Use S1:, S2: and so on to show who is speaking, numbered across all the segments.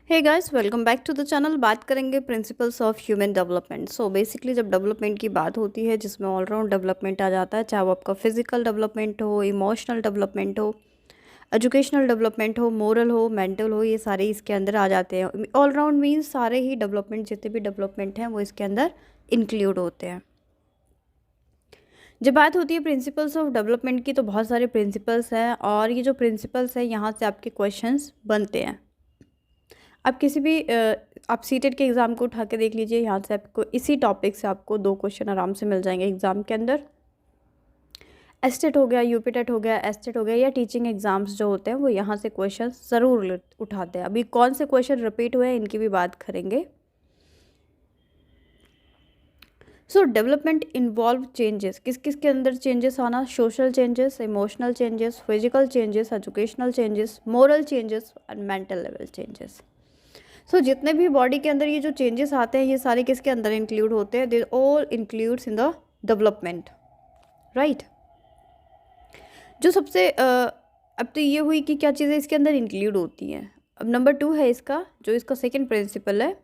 S1: Hey guys, welcome back to the channel. बात करेंगे principles of human development. So basically जब development की बात होती है जिसमें ऑलराउंड डेवलपमेंट आ जाता है, चाहे वो आपका फिजिकल डेवलपमेंट हो, इमोशनल डेवलपमेंट हो, एजुकेशनल डेवलपमेंट हो, मोरल हो, मेंटल हो, ये सारे इसके अंदर आ जाते हैं। ऑलराउंड मीन्स सारे ही डेवलपमेंट, जितने भी डेवलपमेंट हैं वो इसके अंदर इंक्लूड होते हैं। जब बात होती है प्रिंसिपल्स ऑफ डेवलपमेंट की तो बहुत सारे प्रिंसिपल्स हैं, और ये जो प्रिंसिपल्स हैं यहाँ से आपके क्वेश्चंस बनते हैं। आप किसी भी आप सीटेट के एग्ज़ाम को उठा के देख लीजिए, यहाँ से आपको इसी टॉपिक से आपको 2 क्वेश्चन आराम से मिल जाएंगे एग्ज़ाम के अंदर। एस्टेट हो गया, यूपीटेट हो गया, एस्टेट हो गया, या टीचिंग एग्ज़ाम्स जो होते हैं वो यहाँ से क्वेश्चन ज़रूर उठाते हैं। अभी कौन से क्वेश्चन रिपीट हुए हैं इनकी भी बात करेंगे। सो डेवलपमेंट इन्वॉल्व चेंजेस, किस किस के अंदर चेंजेस आना? Social changes, emotional changes, physical changes, educational changes, moral changes और मेंटल लेवल चेंजेस। सो जितने भी बॉडी के अंदर ये जो चेंजेस आते हैं ये सारे किसके अंदर इंक्लूड होते हैं? They all includes in the development, right. जो सबसे अब तो ये हुई कि क्या चीज़ें इसके अंदर इंक्लूड होती हैं। अब नंबर 2 है इसका, जो इसका सेकंड प्रिंसिपल है,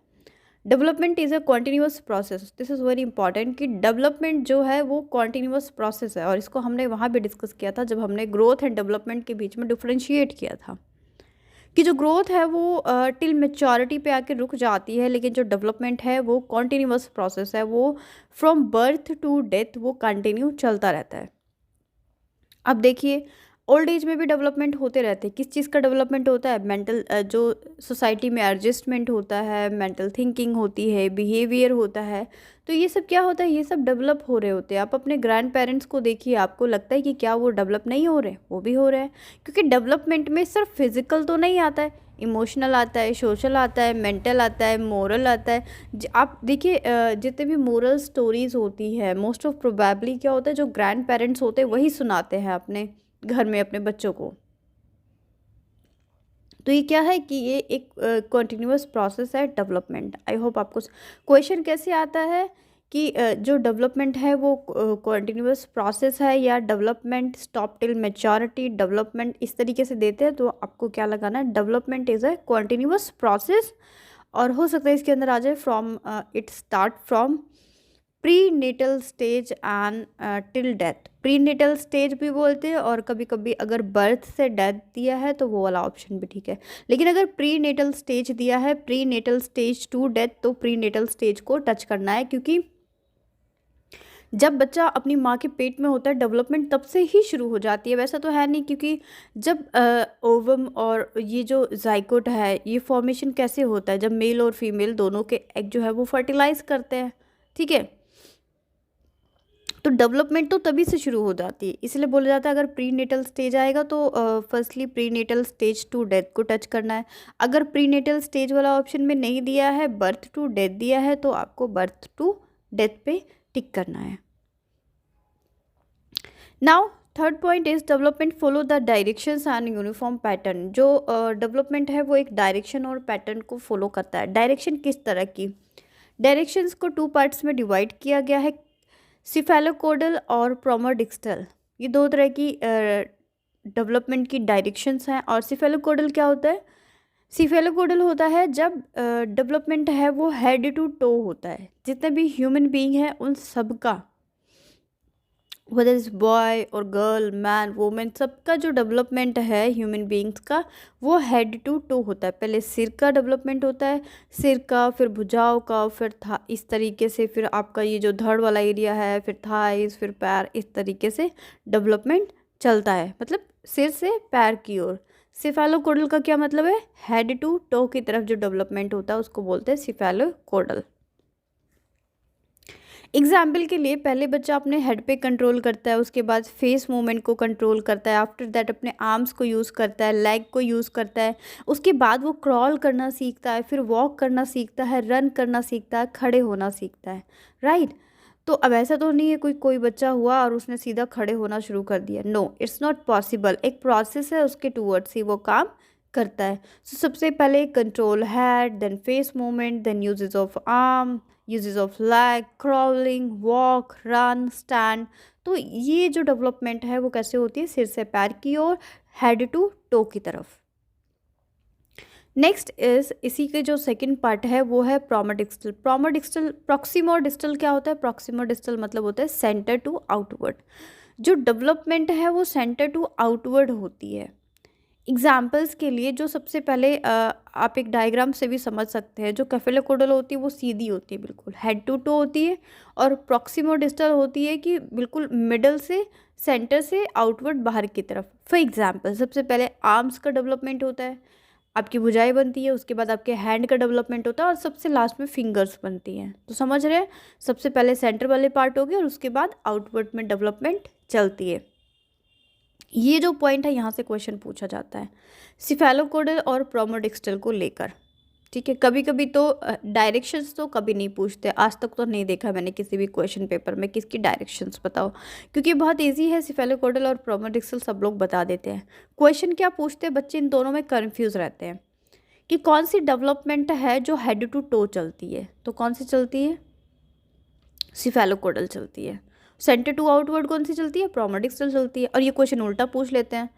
S1: development is a continuous process. This is very important कि डेवलपमेंट जो है वो कॉन्टीन्यूअस प्रोसेस है, और इसको हमने वहाँ भी डिस्कस किया था जब हमने ग्रोथ एंड डेवलपमेंट के बीच में डिफ्रेंशिएट किया था कि जो ग्रोथ है वो टिल मेच्योरिटी पे आके रुक जाती है, लेकिन जो डेवलपमेंट है वो कॉन्टीन्यूअस प्रोसेस है, वो फ्रॉम बर्थ टू डेथ वो कंटिन्यू चलता रहता है। अब देखिए, ओल्ड एज में भी डेवलपमेंट होते रहते हैं। किस चीज़ का डेवलपमेंट होता है? मेंटल, जो सोसाइटी में एडजस्टमेंट होता है, मेंटल थिंकिंग होती है, बिहेवियर होता है, तो ये सब क्या होता है? ये सब डेवलप हो रहे होते हैं। आप अपने ग्रैंड पेरेंट्स को देखिए, आपको लगता है कि क्या वो डेवलप नहीं हो रहे? वो भी हो रहे हैं, क्योंकि डेवलपमेंट में सिर्फ फिजिकल तो नहीं आता है, इमोशनल आता है, सोशल आता है, मेंटल आता है, मोरल आता है। आप देखिए, जितने भी मोरल स्टोरीज होती है मोस्ट ऑफ प्रोबेबली क्या होता है, जो ग्रैंड पेरेंट्स होते हैं वही सुनाते हैं अपने घर में अपने बच्चों को। तो ये क्या है कि ये एक कंटिन्यूअस प्रोसेस है डेवलपमेंट। आई होप आपको क्वेश्चन कैसे आता है कि जो डेवलपमेंट है वो कंटिन्यूअस प्रोसेस है या development stop till maturity, development इस तरीके से देते हैं, तो आपको क्या लगाना है? Development is a continuous process. और हो सकता है इसके अंदर आ जाए from it start from prenatal stage and till death. Prenatal stage भी बोलते हैं, और कभी कभी अगर बर्थ से डेथ दिया है तो वो वाला ऑप्शन भी ठीक है। लेकिन अगर प्री नेटल स्टेज दिया है, prenatal stage to death, तो प्री नेटल स्टेज को टच करना है, क्योंकि जब बच्चा अपनी माँ के पेट में होता है डेवलपमेंट तब से ही शुरू हो जाती है। वैसा तो है नहीं, क्योंकि जब ओवम और ये जो जाइकोट है ये फॉर्मेशन कैसे होता है? जब मेल और फीमेल दोनों के एग जो है वो फर्टिलाइज करते हैं, ठीक है। तो डेवलपमेंट तो तभी से शुरू हो जाती है, इसलिए बोला जाता है अगर प्री नेटल स्टेज आएगा तो firstly prenatal stage to death को टच करना है। अगर प्री नेटल स्टेज वाला ऑप्शन में नहीं दिया है, बर्थ टू डेथ दिया है, तो आपको बर्थ टू डेथ पे टिक करना है। Now third point is development follow the directions and uniform pattern. जो डेवलपमेंट है वो एक डायरेक्शन और पैटर्न को फॉलो करता है। डायरेक्शन किस तरह की? डायरेक्शंस को 2 पार्ट्स में डिवाइड किया गया है, सिफेलोकोडल और प्रोमोडिक्स्टल। ये 2 तरह की डेवलपमेंट की डायरेक्शंस हैं। और सिफेलोकोडल क्या होता है? सिफेलोकोडल होता है जब डेवलपमेंट है वो हेड टू टो होता है, जितने भी ह्यूमन बीइंग हैं उन सबका, whether इज बॉय और गर्ल, मैन, वुमेन, सबका जो डेवलपमेंट है ह्यूमन बीइंग्स का वो हेड टू टो होता है। पहले सिर का डेवलपमेंट होता है, सिर का, फिर भुजाओं का, फिर था इस तरीके से, फिर आपका ये जो धड़ वाला एरिया है, फिर थाइस, फिर पैर, इस तरीके से डेवलपमेंट चलता है। मतलब सिर से पैर की ओर। सिफेलोकोडल का क्या मतलब है? हेड टू टो की तरफ जो डेवलपमेंट होता है उसको बोलते हैं सिफेलोकोडल। एग्जाम्पल के लिए पहले बच्चा अपने हेड पे कंट्रोल करता है, उसके बाद फेस मूवमेंट को कंट्रोल करता है, आफ्टर दैट अपने आर्म्स को यूज़ करता है, लेग को यूज़ करता है, उसके बाद वो क्रॉल करना सीखता है, फिर वॉक करना सीखता है, रन करना सीखता है, खड़े होना सीखता है, राइट। तो अब ऐसा तो नहीं है कोई कोई बच्चा हुआ और उसने सीधा खड़े होना शुरू कर दिया। No, it's not possible. एक प्रोसेस है, उसके टूवर्ड्स ही वो काम करता है। सो सबसे पहले control head, then face movement, then uses of arm, uses of leg, crawling, walk, run, stand. तो ये जो डेवलपमेंट है वो कैसे होती है? सिर से पैर की ओर, हेड टू टो की तरफ। नेक्स्ट इज इसी के जो सेकंड पार्ट है वो है प्रोमोडिस्टल। प्रोमोडिस्टल, प्रॉक्सिमोडिस्टल क्या होता है? प्रॉक्सिमोडिस्टल मतलब होता है सेंटर टू आउटवर्ड। जो डेवलपमेंट है वो सेंटर टू आउटवर्ड होती है। एग्जाम्पल्स के लिए जो सबसे पहले आप एक डायग्राम से भी समझ सकते हैं, जो कैफेलोकोडल होती है वो सीधी होती है, बिल्कुल हेड टू टो होती है, और प्रॉक्सिमोडिस्टल होती है कि बिल्कुल मिडल से, सेंटर से आउटवर्ड बाहर की तरफ। फॉर एग्जाम्पल सबसे पहले आर्म्स का डेवलपमेंट होता है, आपकी भुजाएं बनती है, उसके बाद आपके हैंड का डेवलपमेंट होता है, और सबसे लास्ट में फिंगर्स बनती हैं। तो समझ रहे हैं, सबसे पहले सेंटर वाले पार्ट हो गए और उसके बाद आउटवर्ड में डेवलपमेंट चलती है। ये जो पॉइंट है यहाँ से क्वेश्चन पूछा जाता है सिफेलोकोडल और प्रोमोडिस्टल को लेकर। ठीक है, कभी कभी तो डायरेक्शंस तो कभी नहीं पूछते, आज तक तो नहीं देखा मैंने किसी भी क्वेश्चन पेपर में किसकी डायरेक्शंस बताओ, क्योंकि बहुत इजी है, सिफेलोकोडल और प्रोमोडिस्टल सब लोग बता देते हैं। क्वेश्चन क्या पूछते हैं, बच्चे इन दोनों में कन्फ्यूज़ रहते हैं कि कौन सी डेवलपमेंट है जो हेड टू टो चलती है। तो कौन सी चलती है? सिफेलोकोडल चलती है। सेंटर टू आउटवर्ड कौन सी चलती है? प्रोमोडिस्टल चलती है। और ये क्वेश्चन उल्टा पूछ लेते हैं,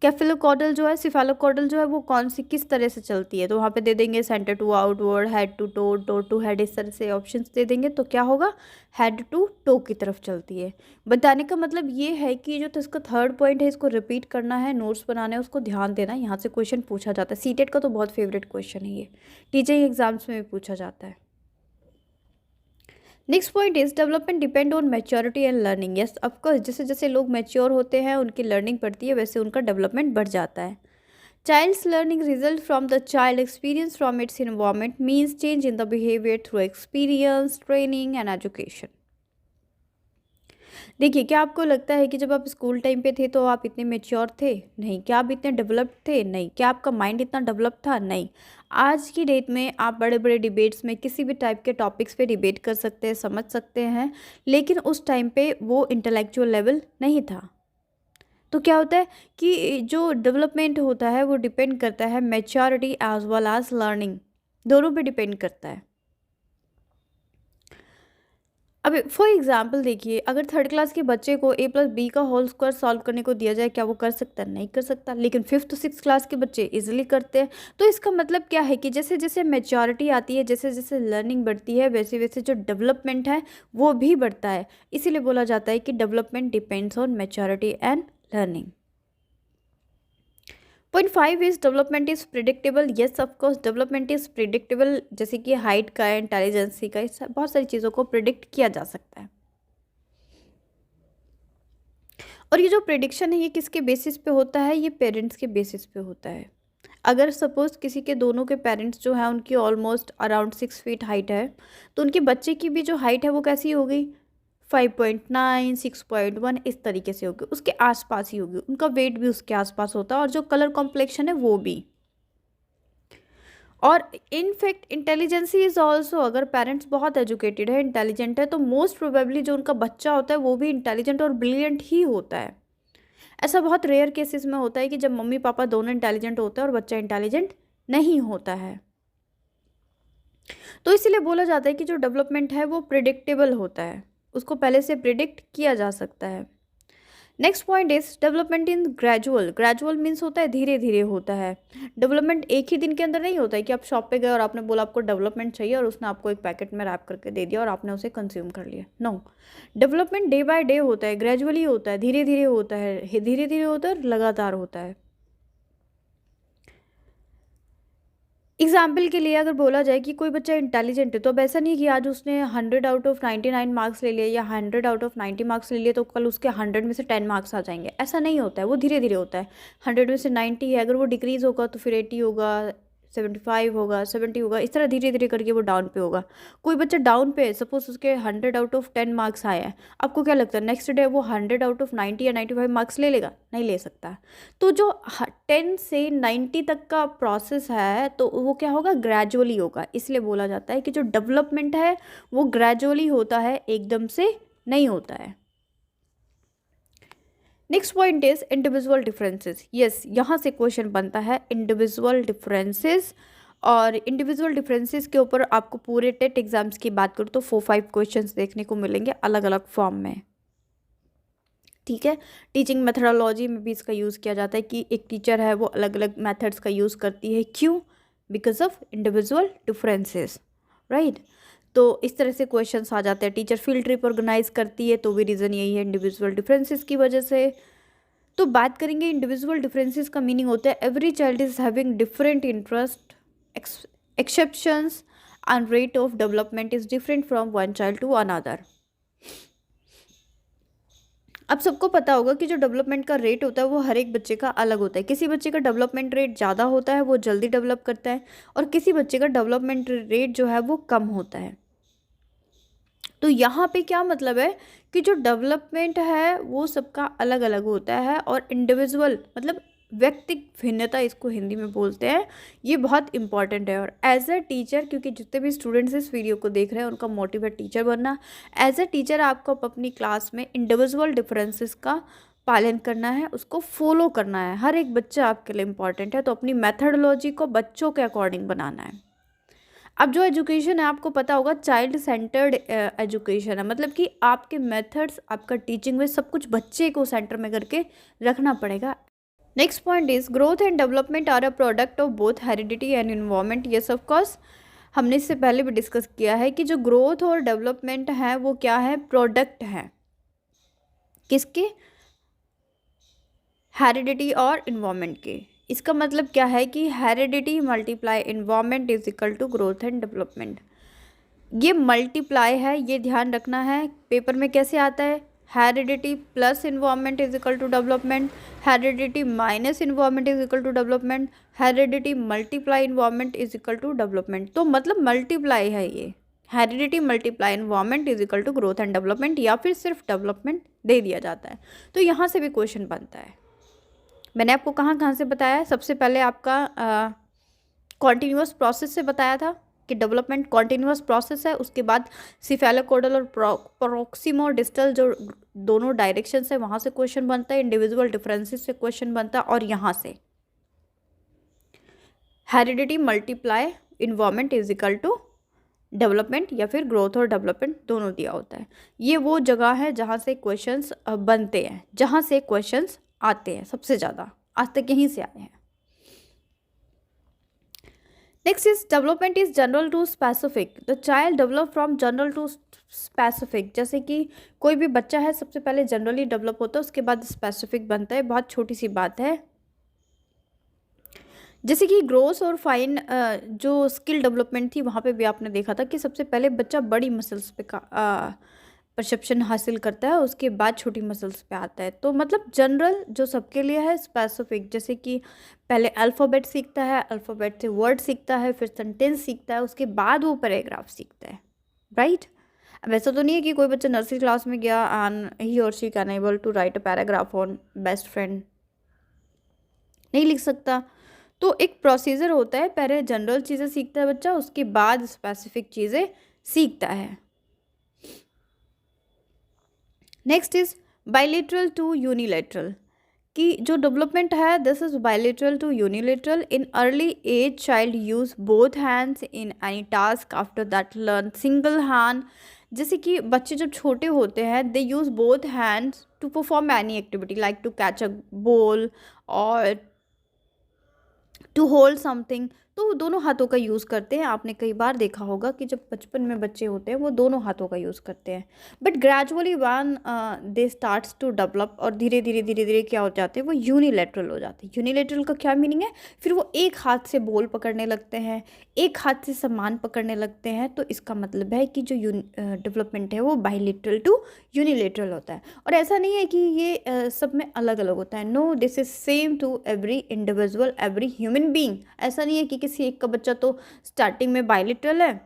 S1: कैफेलोकोडल जो है, सिफेलोकोडल जो है वो कौन सी किस तरह से चलती है, तो वहाँ पे दे देंगे centre to outward, head to toe, toe to head, इस तरह से ऑप्शंस दे देंगे। तो क्या होगा? हेड टू टो की तरफ चलती है। बताने का मतलब ये है कि जो तो इसका थर्ड पॉइंट है इसको रिपीट करना है, नोट्स बनाने हैं, उसको ध्यान देना है, यहाँ से क्वेश्चन पूछा जाता है। सीटेट का तो बहुत फेवरेट क्वेश्चन है ये, टीचिंग एग्जाम्स में भी पूछा जाता है। Next point is development depend on maturity and learning. Yes of course, जैसे जैसे लोग मैच्योर होते हैं, उनकी लर्निंग बढ़ती है, वैसे उनका डेवलपमेंट बढ़ जाता है। Child's learning result from the child experience from its environment means change in the behaviour through experience, training and education. देखिए, क्या आपको लगता है कि जब आप स्कूल टाइम पे थे तो आप इतने मेच्योर थे? नहीं। क्या आप इतने डेवलप्ड थे? नहीं। क्या आपका माइंड इतना डेवलप था? नहीं। आज की डेट में आप बड़े बड़े डिबेट्स में किसी भी टाइप के टॉपिक्स पे डिबेट कर सकते हैं, समझ सकते हैं, लेकिन उस टाइम पे वो इंटेलेक्चुअल लेवल नहीं था। तो क्या होता है कि जो डेवलपमेंट होता है वो डिपेंड करता है maturity as well as learning, दोनों पे डिपेंड करता है। अब फॉर एग्जाम्पल देखिए, अगर थर्ड क्लास के बच्चे को a प्लस बी का होल स्क्वायर सॉल्व करने को दिया जाए, क्या वो कर सकता है? नहीं कर सकता। लेकिन फिफ्थ तो सिक्स क्लास के बच्चे इजीली करते हैं। तो इसका मतलब क्या है कि जैसे जैसे मैच्योरिटी आती है, जैसे जैसे लर्निंग बढ़ती है, वैसे वैसे जो डेवलपमेंट है वो भी बढ़ता है। इसीलिए बोला जाता है कि development depends on maturity and learning. Point 5 is development is predictable. Yes of course, development is predictable, जैसे कि हाइट का, इंटेलिजेंसी का, बहुत सारी चीज़ों को प्रिडिक्ट किया जा सकता है। और ये जो प्रिडिक्शन है ये किसके बेसिस पे होता है? ये पेरेंट्स के बेसिस पे होता है। अगर सपोज किसी के दोनों के पेरेंट्स जो हैं उनकी ऑलमोस्ट अराउंड 6 फीट हाइट है, तो उनके बच्चे की भी जो हाइट है वो कैसी हो गई? 5.9, 6.1 इस तरीके से होगी, उसके आसपास ही होगी। उनका वेट भी उसके आसपास होता है, और जो कलर कॉम्प्लेक्शन है वो भी। और इनफैक्ट इंटेलिजेंसी इज़ ऑल्सो, अगर पेरेंट्स बहुत एजुकेटेड है, इंटेलिजेंट है, तो मोस्ट प्रोबेबली जो उनका बच्चा होता है वो भी इंटेलिजेंट और ब्रिलियंट ही होता है। ऐसा बहुत रेयर केसेस में होता है कि जब मम्मी पापा दोनों इंटेलिजेंट होते हैं और बच्चा इंटेलिजेंट नहीं होता है। तो इसीलिए बोला जाता है कि जो डेवलपमेंट है वो प्रिडिक्टेबल होता है, उसको पहले से प्रिडिक्ट किया जा सकता है। Next point is development in gradual. Gradual means होता है धीरे धीरे होता है। डेवलपमेंट एक ही दिन के अंदर नहीं होता है कि आप शॉप पे गए और आपने बोला आपको डेवलपमेंट चाहिए और उसने आपको एक पैकेट में रैप करके दे दिया और आपने उसे कंज्यूम कर लिया। No, development day by day होता है, ग्रेजुअली होता है, धीरे धीरे होता है, धीरे धीरे होता है, लगातार होता है। एग्जाम्पल के लिए अगर बोला जाए कि कोई बच्चा इंटेलिजेंट है, तो अब ऐसा नहीं है कि आज उसने 100 आउट ऑफ 99 मार्क्स ले लिए या 100 आउट ऑफ 90 मार्क्स ले लिए तो कल उसके 100 में से 10 मार्क्स आ जाएंगे। ऐसा नहीं होता है, वो धीरे धीरे होता है। 100 में से 90 है, अगर वो डिक्रीज़ होगा तो फिर 80 होगा, 75 होगा, 70 होगा, इस तरह धीरे धीरे करके वो डाउन पे होगा। कोई बच्चा डाउन पे है, सपोज उसके 100 आउट ऑफ 10 मार्क्स आए हैं, आपको क्या लगता है नेक्स्ट डे वो 100 आउट ऑफ 90 या 95 मार्क्स ले लेगा? नहीं ले सकता। तो जो 10 से 90 तक का प्रोसेस है तो वो क्या होगा? ग्रेजुअली होगा। इसलिए बोला जाता है कि जो डेवलपमेंट है वो ग्रेजुअली होता है, एकदम से नहीं होता है। Next point is individual differences. Yes, यहाँ से क्वेश्चन बनता है इंडिविजुअल डिफरेंसेस, और इंडिविजुअल डिफरेंसेस के ऊपर आपको पूरे टेट एग्जाम्स की बात करूँ तो 4-5 क्वेश्चंस देखने को मिलेंगे अलग अलग फॉर्म में। ठीक है, टीचिंग मेथडोलॉजी में भी इसका यूज़ किया जाता है कि एक टीचर है वो अलग अलग मेथड्स का यूज़ करती है। क्यों? Because of individual differences, right. तो इस तरह से क्वेश्चंस आ जाते हैं। टीचर फील्ड ट्रिप ऑर्गेनाइज करती है तो भी रीज़न यही है, इंडिविजुअल डिफरेंसेस की वजह से। तो बात करेंगे इंडिविजुअल डिफरेंसेस का मीनिंग होता है every child is having different interest, exceptions and rate of development is different from one child to another. अब सबको पता होगा कि जो डेवलपमेंट का रेट होता है वो हर एक बच्चे का अलग होता है। किसी बच्चे का डेवलपमेंट रेट ज़्यादा होता है, वो जल्दी डेवलप करता है, और किसी बच्चे का डेवलपमेंट रेट जो है वो कम होता है। तो यहाँ पे क्या मतलब है कि जो डेवलपमेंट है वो सबका अलग अलग होता है, और इंडिविजुअल मतलब व्यक्तिगत भिन्नता इसको हिंदी में बोलते हैं, ये बहुत इंपॉर्टेंट है। और एज अ टीचर, क्योंकि जितने भी स्टूडेंट्स इस वीडियो को देख रहे हैं उनका मोटिव है टीचर बनना, एज अ टीचर आपको अपनी क्लास में इंडिविजुअल डिफरेंसेस का पालन करना है, उसको फॉलो करना है। हर एक बच्चा आपके लिए इम्पॉर्टेंट है, तो अपनी मेथडोलॉजी को बच्चों के अकॉर्डिंग बनाना है। अब जो एजुकेशन है आपको पता होगा चाइल्ड सेंटर्ड एजुकेशन है, मतलब कि आपके मेथड्स, आपका टीचिंग में सब कुछ बच्चे को सेंटर में करके रखना पड़ेगा। Next point is growth and development are a product of both heredity and environment. Yes of course, हमने इससे पहले भी डिस्कस किया है कि जो ग्रोथ और डेवलपमेंट है वो क्या है, प्रोडक्ट है किसके, हेरिडिटी और इन्वायरमेंट के। इसका मतलब क्या है कि heredity multiply environment is equal to growth and development. ये मल्टीप्लाई है, ये ध्यान रखना है। पेपर में कैसे आता है, heredity plus environment is equal to development, heredity minus environment is equal to development, heredity multiply environment is equal to development. तो मतलब मल्टीप्लाई है ये, heredity multiply environment is equal to growth and development, या फिर सिर्फ development दे दिया जाता है। तो यहाँ से भी क्वेश्चन बनता है। मैंने आपको कहाँ कहाँ से बताया है, सबसे पहले आपका कॉन्टीन्यूअस प्रोसेस से बताया था कि डेवलपमेंट कॉन्टीन्यूअस प्रोसेस है। उसके बाद सिफेलोकोडल और प्रोक्सिमो डिस्टल जो दोनों डायरेक्शन से वहाँ से क्वेश्चन बनता है, इंडिविजुअल डिफरेंसेस से क्वेश्चन बनता है, और यहाँ से heredity multiply environment is equal to development, या फिर ग्रोथ और डेवलपमेंट दोनों दिया होता है। ये वो जगह है जहाँ से क्वेश्चंस बनते हैं, जहाँ से क्वेश्चंस आते हैं सबसे ज़्यादा, आज तक यहीं से आए हैं। Next is development is general to specific. The child develop from general to specific. जैसे कि कोई भी बच्चा है सबसे पहले जनरली डेवलप होता है, उसके बाद स्पेसिफिक बनता है। बहुत छोटी सी बात है। जैसे कि ग्रोस और फाइन जो स्किल डेवलपमेंट थी वहाँ पे भी आपने देखा था कि सबसे पहले बच्चा बड़ी मसल्स पे परसेप्शन हासिल करता है, उसके बाद छोटी मसल्स पे आता है। तो मतलब जनरल जो सबके लिए है, स्पेसिफिक जैसे कि पहले अल्फ़ाबेट सीखता है, अल्फ़ाबेट से वर्ड सीखता है, फिर सेंटेंस सीखता है, उसके बाद वो पैराग्राफ सीखता है, राइट। अब ऐसा तो नहीं है कि कोई बच्चा नर्सरी क्लास में गया and he or she can able to write a paragraph on best friend, नहीं लिख सकता। तो एक प्रोसीजर होता है, पहले जनरल चीज़ें सीखता है बच्चा, उसके बाद स्पेसिफिक चीज़ें सीखता है। Next is bilateral to unilateral, कि जो डेवलपमेंट है this is bilateral to unilateral. In early age child use both hands in any task, after that learn single hand. जैसे कि बच्चे जब छोटे होते हैं they use both hands to perform any activity like to catch a ball और to hold something. तो वो दोनों हाथों का यूज़ करते हैं। आपने कई बार देखा होगा कि जब बचपन में बच्चे होते हैं वो दोनों हाथों का यूज़ करते हैं, but gradually when they starts to develop, और धीरे धीरे धीरे धीरे क्या हो जाते हैं, वो यूनिलेटरल हो जाते हैं। यूनिलेटरल का क्या मीनिंग है, फिर वो एक हाथ से बॉल पकड़ने लगते हैं, एक हाथ से सामान पकड़ने लगते हैं। तो इसका मतलब है कि जो डेवलपमेंट है वो बाइलेटरल टू यूनिलेटरल होता है। और ऐसा नहीं है कि ये सब में अलग अलग होता है, no, this is same to every individual, every human being. ऐसा नहीं है कि किसी एक का बच्चा तो स्टार्टिंग में बाइलेटरल है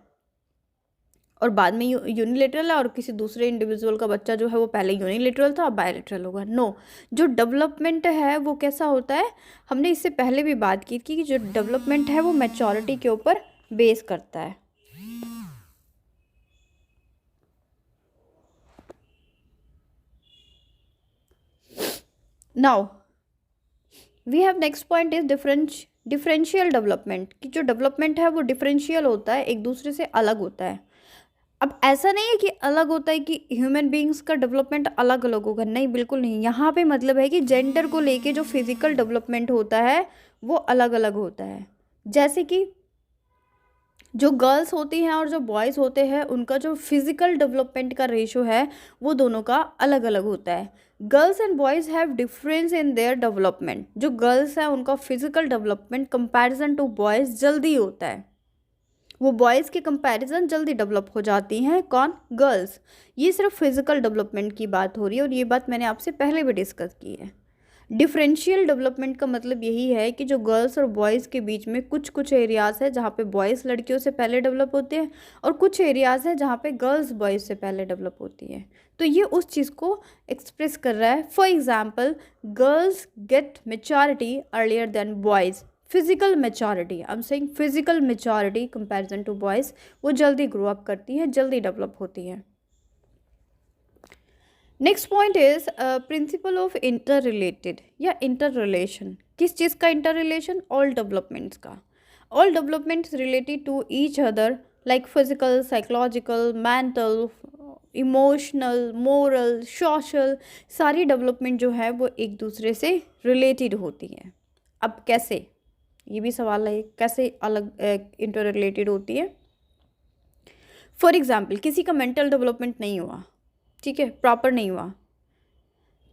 S1: और बाद में यूनिलेटरल है, और किसी दूसरे इंडिविजुअल का बच्चा जो है वो पहले यूनिलेटरल था अब बाइलेटरल होगा। नो, जो डेवलपमेंट है वो कैसा होता है, हमने इससे पहले भी बात की थी कि जो डेवलपमेंट है वो मैच्योरिटी के ऊपर बेस करता है। Now we have next point is differential development, कि जो डेवलपमेंट है वो डिफरेंशियल होता है, एक दूसरे से अलग होता है। अब ऐसा नहीं है कि अलग होता है कि ह्यूमन बीइंग्स का डेवलपमेंट अलग अलग होगा, नहीं, बिल्कुल नहीं। यहाँ पे मतलब है कि जेंडर को लेके जो फिजिकल डेवलपमेंट होता है वो अलग अलग होता है। जैसे कि जो गर्ल्स होती हैं और जो बॉयज़ होते हैं उनका जो फिज़िकल डेवलपमेंट का रेशो है वो दोनों का अलग अलग होता है। Girls and boys have difference in their development. जो गर्ल्स हैं उनका physical development comparison to boys जल्दी होता है, वो बॉयज़ के कंपैरिजन जल्दी डेवलप हो जाती हैं। कौन? गर्ल्स। ये सिर्फ फिज़िकल डेवलपमेंट की बात हो रही है और ये बात मैंने आपसे पहले भी डिस्कस की है। डिफरेंशियल डेवलपमेंट का मतलब यही है कि जो गर्ल्स और बॉयज़ के बीच में कुछ कुछ एरियाज़ है जहाँ पे बॉयज़ लड़कियों से पहले डेवलप होते हैं और कुछ एरियाज़ है जहाँ पे गर्ल्स बॉयज़ से पहले डेवलप होती हैं। तो ये उस चीज़ को एक्सप्रेस कर रहा है। For example, girls get maturity earlier than boys. Physical maturity, I am saying physical maturity comparison to boys, वो जल्दी ग्रो अप करती हैं, जल्दी डेवलप होती हैं। Next point is principle of interrelated या इंटर रिलेशन। किस चीज़ का इंटर रिलेशन? ऑल डेवलपमेंट्स का। All developments related to each other like physical, psychological, mental, emotional, moral, social, सारी डेवलपमेंट जो है वो एक दूसरे से रिलेटेड होती हैं। अब कैसे? ये भी सवाल है, कैसे अलग इंटर रिलेटेड होती है। फॉर एग्जाम्पल, किसी का मेंटल डेवलपमेंट नहीं हुआ, ठीक है, प्रॉपर नहीं हुआ,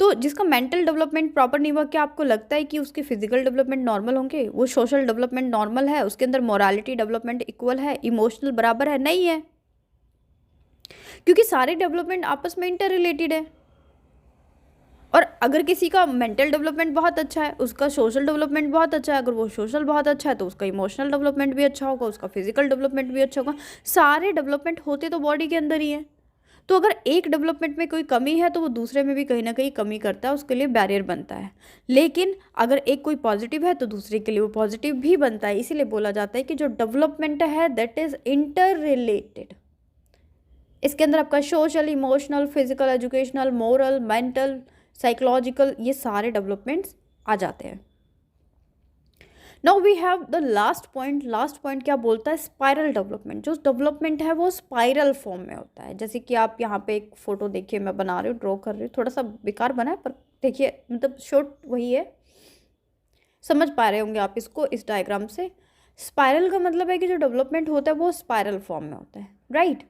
S1: तो जिसका मेंटल डेवलपमेंट प्रॉपर नहीं हुआ, क्या आपको लगता है कि उसके फिजिकल डेवलपमेंट नॉर्मल होंगे? वो सोशल डेवलपमेंट नॉर्मल है? उसके अंदर मोरालिटी डेवलपमेंट इक्वल है? इमोशनल बराबर है? नहीं है, क्योंकि सारे डेवलपमेंट आपस में इंटर रिलेटेड है। और अगर किसी का मेंटल डेवलपमेंट बहुत अच्छा है, उसका सोशल डेवलपमेंट बहुत अच्छा है, अगर वो सोशल बहुत अच्छा है तो उसका इमोशनल डेवलपमेंट भी अच्छा होगा, उसका फिजिकल डेवलपमेंट भी अच्छा होगा। सारे डेवलपमेंट होते तो बॉडी के अंदर ही है। तो अगर एक डेवलपमेंट में कोई कमी है तो वो दूसरे में भी कहीं ना कहीं कमी करता है, उसके लिए बैरियर बनता है। लेकिन अगर एक कोई पॉजिटिव है तो दूसरे के लिए वो पॉजिटिव भी बनता है। इसीलिए बोला जाता है कि जो डेवलपमेंट है दैट इज इंटर रिलेटेड। इसके अंदर आपका social, emotional, physical, educational, moral, mental, psychological, ये सारे डेवलपमेंट्स आ जाते हैं। Now we have the last point. Last point क्या बोलता है? Spiral development. जो डेवलपमेंट है वो स्पाइरल फॉर्म में होता है। जैसे कि आप यहाँ पे एक फोटो देखिए, मैं बना रही हूँ, ड्रॉ कर रही हूँ, थोड़ा सा बेकार बना है पर देखिए, मतलब शॉर्ट वही है, समझ पा रहे होंगे आप इसको इस डायग्राम से। स्पाइरल का मतलब है कि जो डेवलपमेंट होता है वो स्पाइरल फॉर्म में होता है, राइट।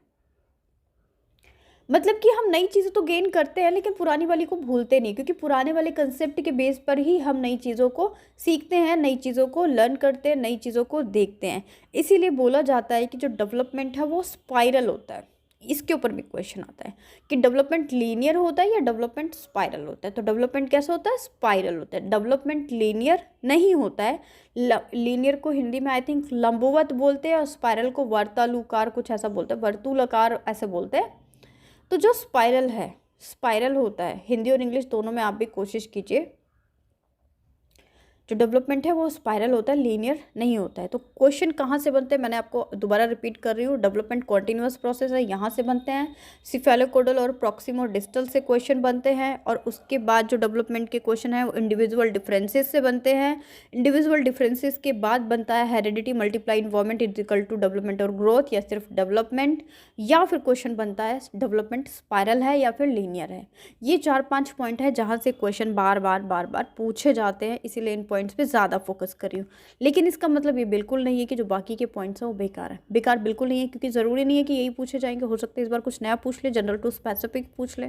S1: मतलब कि हम नई चीज़ें तो गेन करते हैं लेकिन पुरानी वाली को भूलते नहीं, क्योंकि पुराने वाले कंसेप्ट के बेस पर ही हम नई चीज़ों को सीखते हैं, नई चीज़ों को लर्न करते हैं, नई चीज़ों को देखते हैं। इसीलिए बोला जाता है कि जो डेवलपमेंट है वो स्पाइरल होता है। इसके ऊपर भी क्वेश्चन आता है कि डेवलपमेंट लीनियर होता है या डेवलपमेंट स्पाइरल होता है। तो डेवलपमेंट कैसा होता है? स्पाइरल होता है। डेवलपमेंट लीनियर नहीं होता है। लीनियर को हिंदी में आई थिंक लंबवत बोलते हैं और स्पाइरल को वर्तालुकार कुछ ऐसा बोलते हैं, वर्तुलाकार ऐसे बोलते हैं। तो जो स्पाइरल है, स्पाइरल होता है, हिंदी और इंग्लिश दोनों में आप भी कोशिश कीजिए। जो डेवलपमेंट है वो स्पाइरल होता है, लीनियर नहीं होता है। तो क्वेश्चन कहाँ से बनते हैं, मैंने आपको दोबारा रिपीट कर रही हूँ। डेवलपमेंट कॉन्टिन्यूअस प्रोसेस है, यहाँ से बनते हैं। सिफेलोकोडल और प्रॉक्सिमो डिस्टल से क्वेश्चन बनते हैं। और उसके बाद जो डेवलपमेंट के क्वेश्चन है वो इंडिविजुअल डिफरेंसेस से बनते हैं। इंडिविजुअल डिफरेंसेस के बाद बनता है heredity multiply environment is equal to development और ग्रोथ, या सिर्फ डेवलपमेंट, या फिर क्वेश्चन बनता है डेवलपमेंट स्पाइरल है या फिर लीनियर है। ये 4-5 पॉइंट है जहाँ से क्वेश्चन बार बार पूछे जाते हैं, इसीलिए इन पॉइंट्स पे ज़्यादा फोकस कर रही हूँ। लेकिन इसका मतलब ये बिल्कुल नहीं है कि जो बाकी के पॉइंट्स हैं वो बेकार है। बेकार बिल्कुल नहीं है, क्योंकि ज़रूरी नहीं है कि यही पूछे जाएंगे। हो सकता है इस बार कुछ नया पूछ ले, जनरल टू स्पेसिफिक पूछ ले,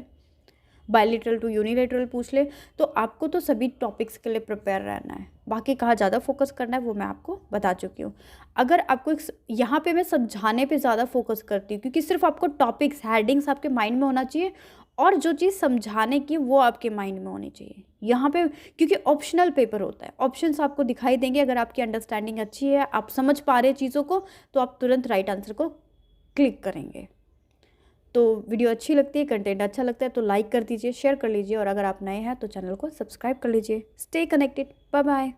S1: बायलिटरल टू यूनिलेटरल पूछ ले। तो आपको तो सभी टॉपिक्स के लिए प्रिपेयर रहना है। बाकी कहाँ ज़्यादा फोकस करना है वो मैं आपको बता चुकी हूँ। अगर आपको यहाँ पे मैं समझाने पे ज़्यादा फोकस करती हूँ, क्योंकि सिर्फ आपको टॉपिक्स, हेडिंग्स आपके माइंड में होना चाहिए और जो चीज़ समझाने की वो आपके माइंड में होनी चाहिए यहाँ पे, क्योंकि ऑप्शनल पेपर होता है। ऑप्शंस आपको दिखाई देंगे, अगर आपकी अंडरस्टैंडिंग अच्छी है, आप समझ पा रहे चीज़ों को, तो आप तुरंत राइट आंसर को क्लिक करेंगे। तो वीडियो अच्छी लगती है, कंटेंट अच्छा लगता है तो लाइक कर दीजिए, शेयर कर लीजिए, और अगर आप नए हैं तो चैनल को सब्सक्राइब कर लीजिए। Stay connected, bye bye.